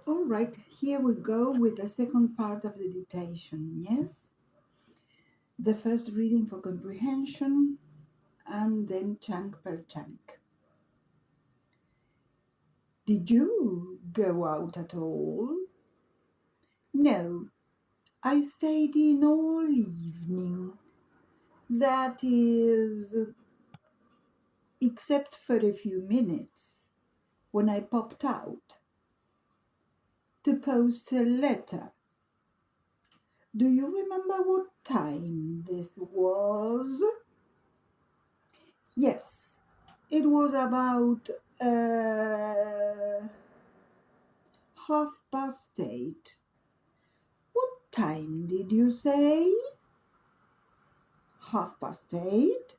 All right, here we go with the second part of the dictation, yes? The first reading for comprehension and then chunk per chunk. Did you go out at all? No, I stayed in all evening. That is, except for a few minutes when I popped out to post a letter. Do you remember what time this was? Yes, it was about 8:30. What time did you say? 8:30.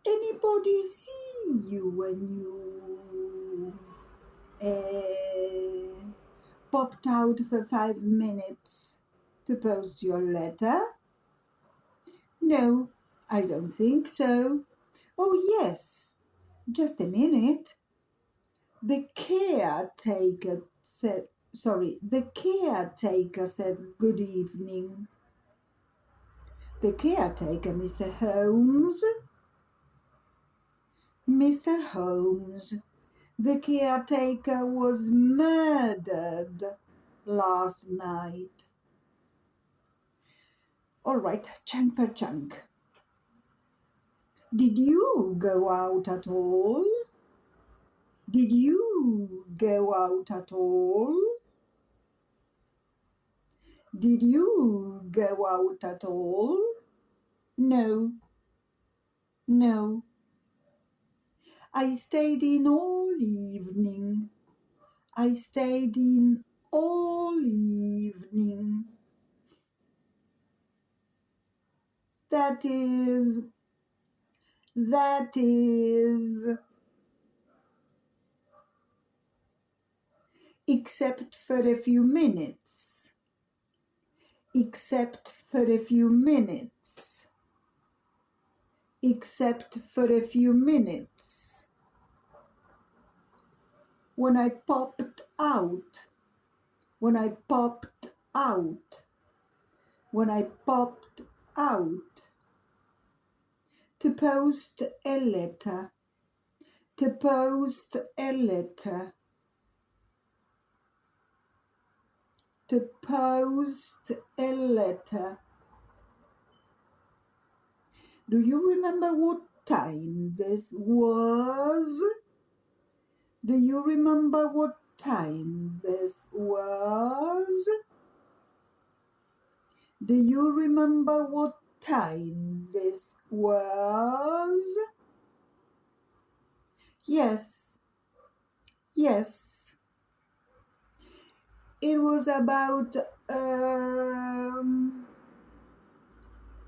Anybody see you when you popped out for 5 minutes to post your letter? No, I don't think so. Oh, yes, just a minute. The caretaker said good evening. The caretaker, Mr. Holmes. Mr. Holmes, the caretaker was murdered last night. All right, chunk per chunk. Did you go out at all? Did you go out at all? Did you go out at all? No, no. I stayed in all evening. I stayed in all evening. That is, except for a few minutes. Except for a few minutes. Except for a few minutes. When I popped out. When I popped out. When I popped out. To post a letter. To post a letter. To post a letter. Do you remember what time this was? Do you remember what time this was? Do you remember what time this was? Yes, yes. It was about,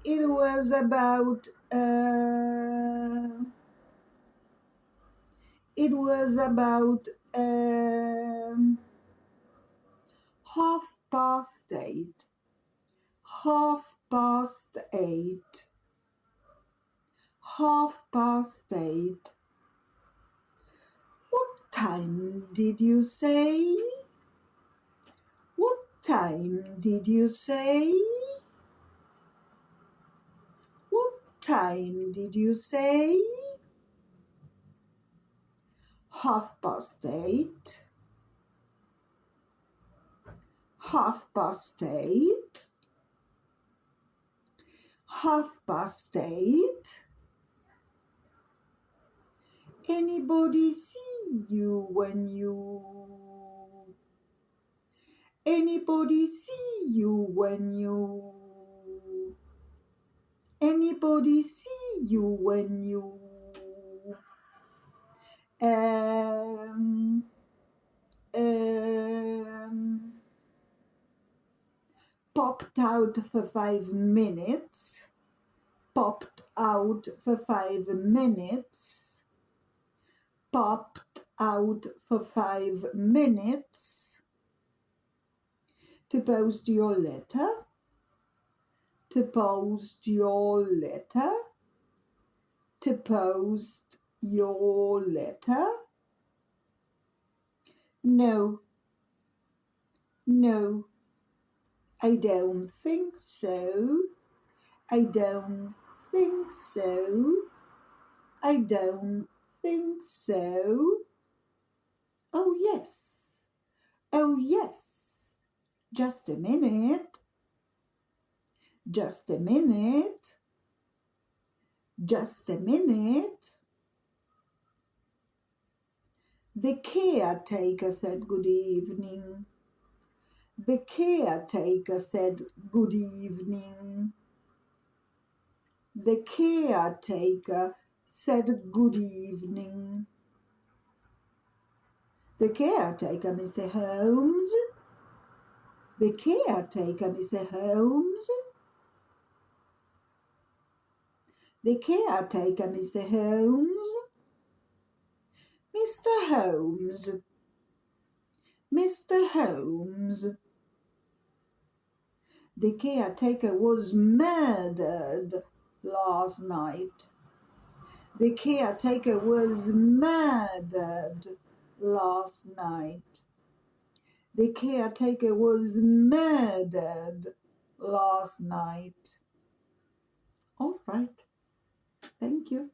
it was about, it was about, 8:30. 8:30. 8:30. What time did you say? What time did you say? What time did you say? 8:30. 8:30. 8:30. Anybody see you when you... Anybody see you when you... Anybody see you when you... popped out for 5 minutes. Popped out for 5 minutes. Popped out for 5 minutes. To post your letter. To post your letter. To post your letter. No, No, I don't think so. I don't think so. I don't think so. Oh, yes. Oh, yes. Just a minute. Just a minute. Just a minute. The caretaker said good evening. The caretaker said good evening. The caretaker said good evening. The caretaker, Mr. Holmes. The caretaker, Mr. Holmes. The caretaker, Mr. Holmes. Mr. Holmes. Mr. Holmes. The caretaker was murdered last night. The caretaker was murdered last night. The caretaker was murdered last night. All right. Thank you.